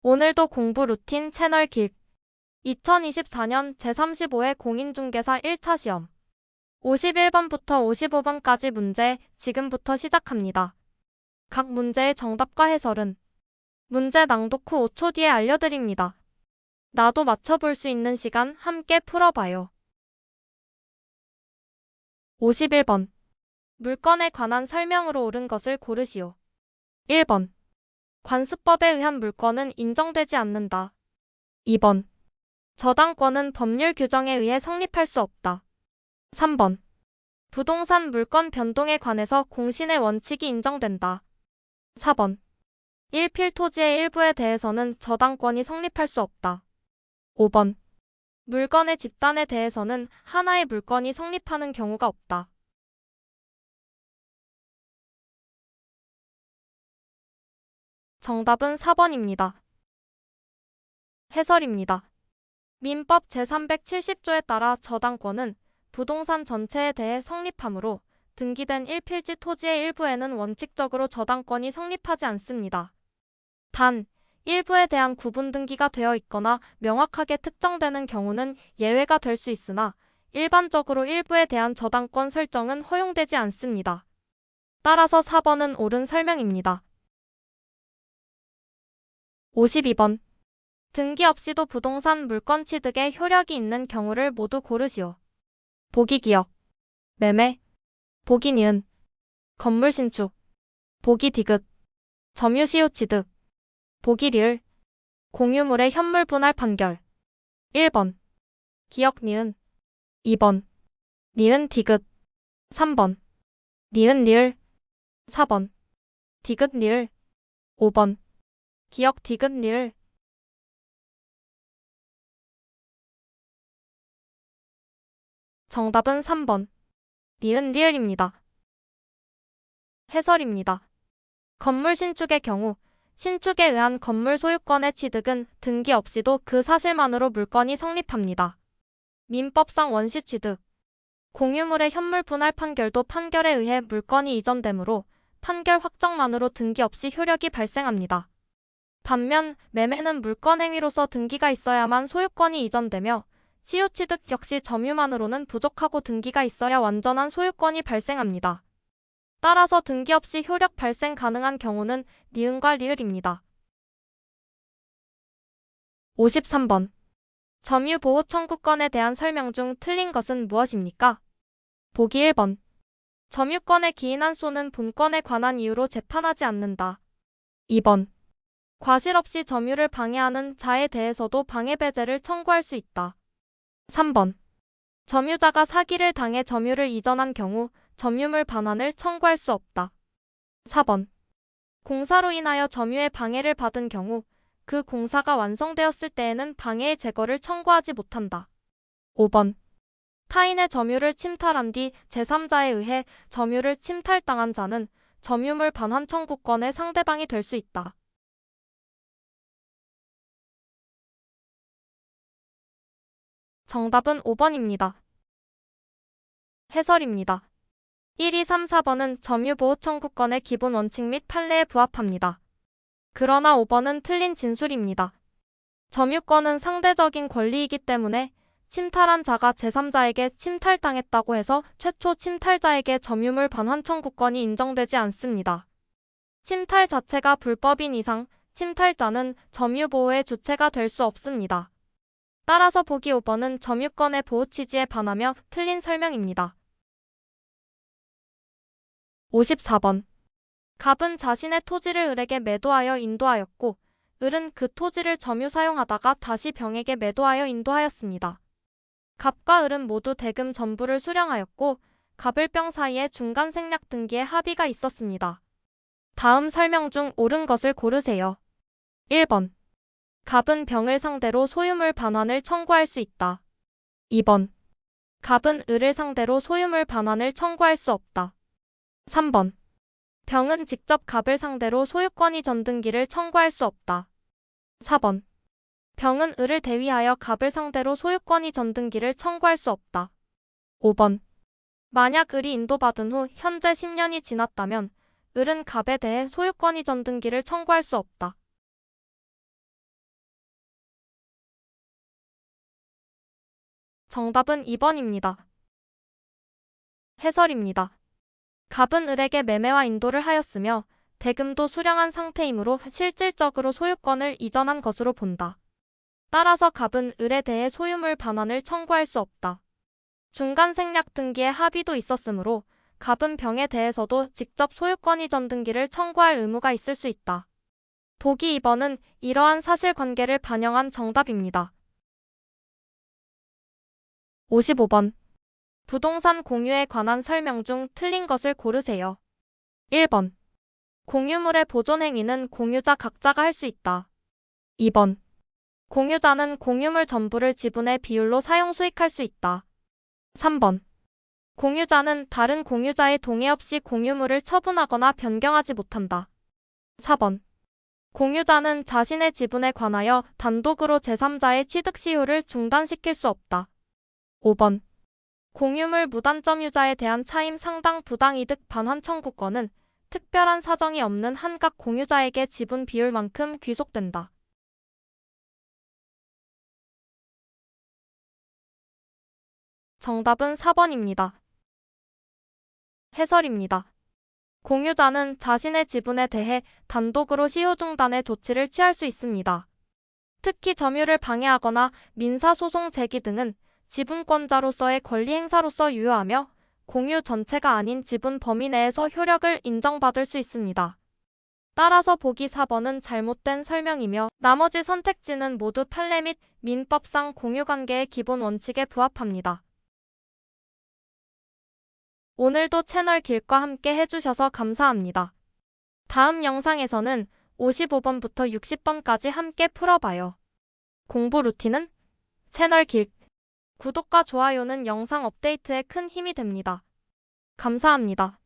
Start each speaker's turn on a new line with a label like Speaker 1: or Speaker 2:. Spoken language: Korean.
Speaker 1: 오늘도 공부 루틴 채널 길. 2024년 제35회 공인중개사 1차 시험. 51번부터 55번까지 문제 지금부터 시작합니다. 각 문제의 정답과 해설은 문제 낭독 후 5초 뒤에 알려드립니다. 나도 맞춰볼 수 있는 시간 함께 풀어봐요. 51번. 물건에 관한 설명으로 옳은 것을 고르시오. 1번. 관습법에 의한 물건은 인정되지 않는다. 2번. 저당권은 법률 규정에 의해 성립할 수 없다. 3번. 부동산 물건 변동에 관해서 공신의 원칙이 인정된다. 4번. 1필 토지의 일부에 대해서는 저당권이 성립할 수 없다. 5번. 물건의 집단에 대해서는 하나의 물건이 성립하는 경우가 없다. 정답은 4번입니다. 해설입니다. 민법 제370조에 따라 저당권은 부동산 전체에 대해 성립하므로 등기된 1필지 토지의 일부에는 원칙적으로 저당권이 성립하지 않습니다. 단, 일부에 대한 구분 등기가 되어 있거나 명확하게 특정되는 경우는 예외가 될 수 있으나 일반적으로 일부에 대한 저당권 설정은 허용되지 않습니다. 따라서 4번은 옳은 설명입니다. 52번. 등기 없이도 부동산 물건 취득에 효력이 있는 경우를 모두 고르시오. 보기 기억, 매매, 보기 니은, 건물 신축, 보기 디귿, 점유 시효 취득, 보기 리을, 공유물의 현물 분할 판결. 1번. 기억 니은. 2번. 니은 디귿. 3번. 니은 리을. 4번. 디귿 리을. 5번. 기억 디귿 리을. 정답은 3번. 니은 리을입니다. 해설입니다. 건물 신축의 경우 신축에 의한 건물 소유권의 취득은 등기 없이도 그 사실만으로 물건이 성립합니다. 민법상 원시 취득, 공유물의 현물 분할 판결도 판결에 의해 물건이 이전되므로 판결 확정만으로 등기 없이 효력이 발생합니다. 반면 매매는 물건 행위로서 등기가 있어야만 소유권이 이전되며 시효 취득 역시 점유만으로는 부족하고 등기가 있어야 완전한 소유권이 발생합니다. 따라서 등기 없이 효력 발생 가능한 경우는 니은과 리을입니다. 53번. 점유보호 청구권에 대한 설명 중 틀린 것은 무엇입니까? 보기 1번. 점유권에 기인한 소는 본권에 관한 이유로 재판하지 않는다. 2번. 과실 없이 점유를 방해하는 자에 대해서도 방해배제를 청구할 수 있다. 3번. 점유자가 사기를 당해 점유를 이전한 경우 점유물 반환을 청구할 수 없다. 4번. 공사로 인하여 점유에 방해를 받은 경우 그 공사가 완성되었을 때에는 방해의 제거를 청구하지 못한다. 5번. 타인의 점유를 침탈한 뒤 제3자에 의해 점유를 침탈당한 자는 점유물 반환 청구권의 상대방이 될 수 있다. 정답은 5번입니다. 해설입니다. 1, 2, 3, 4번은 점유보호 청구권의 기본 원칙 및 판례에 부합합니다. 그러나 5번은 틀린 진술입니다. 점유권은 상대적인 권리이기 때문에 침탈한 자가 제3자에게 침탈당했다고 해서 최초 침탈자에게 점유물 반환 청구권이 인정되지 않습니다. 침탈 자체가 불법인 이상 침탈자는 점유보호의 주체가 될 수 없습니다. 따라서 보기 5번은 점유권의 보호 취지에 반하며 틀린 설명입니다. 54번. 갑은 자신의 토지를 을에게 매도하여 인도하였고 을은 그 토지를 점유 사용하다가 다시 병에게 매도하여 인도하였습니다. 갑과 을은 모두 대금 전부를 수령하였고 갑을병 사이에 중간 생략 등기에 합의가 있었습니다. 다음 설명 중 옳은 것을 고르세요. 1번. 갑은 병을 상대로 소유물 반환을 청구할 수 있다. 2번. 갑은 을을 상대로 소유물 반환을 청구할 수 없다. 3번. 병은 직접 갑을 상대로 소유권 이전 등기를 청구할 수 없다. 4번. 병은 을을 대위하여 갑을 상대로 소유권 이전 등기를 청구할 수 없다. 5번. 만약 을이 인도받은 후 현재 10년이 지났다면 을은 갑에 대해 소유권 이전 등기를 청구할 수 없다. 정답은 2번입니다. 해설입니다. 갑은 을에게 매매와 인도를 하였으며 대금도 수령한 상태이므로 실질적으로 소유권을 이전한 것으로 본다. 따라서 갑은 을에 대해 소유물 반환을 청구할 수 없다. 중간 생략 등기에 합의도 있었으므로 갑은 병에 대해서도 직접 소유권 이전 등기를 청구할 의무가 있을 수 있다. 보기 2번은 이러한 사실관계를 반영한 정답입니다. 55번. 부동산 공유에 관한 설명 중 틀린 것을 고르세요. 1번. 공유물의 보존 행위는 공유자 각자가 할 수 있다. 2번. 공유자는 공유물 전부를 지분의 비율로 사용 수익할 수 있다. 3번. 공유자는 다른 공유자의 동의 없이 공유물을 처분하거나 변경하지 못한다. 4번. 공유자는 자신의 지분에 관하여 단독으로 제3자의 취득 시효를 중단시킬 수 없다. 5번. 공유물 무단점유자에 대한 차임 상당 부당이득 반환 청구권은 특별한 사정이 없는 한각 공유자에게 지분 비율만큼 귀속된다. 정답은 4번입니다. 해설입니다. 공유자는 자신의 지분에 대해 단독으로 시효 중단의 조치를 취할 수 있습니다. 특히 점유를 방해하거나 민사소송 제기 등은 지분권자로서의 권리 행사로서 유효하며 공유 전체가 아닌 지분 범위 내에서 효력을 인정받을 수 있습니다. 따라서 보기 4번은 잘못된 설명이며 나머지 선택지는 모두 판례 및 민법상 공유관계의 기본 원칙에 부합합니다. 오늘도 채널 길과 함께 해주셔서 감사합니다. 다음 영상에서는 55번부터 60번까지 함께 풀어봐요. 공부 루틴은 채널 길. 구독과 좋아요는 영상 업데이트에 큰 힘이 됩니다. 감사합니다.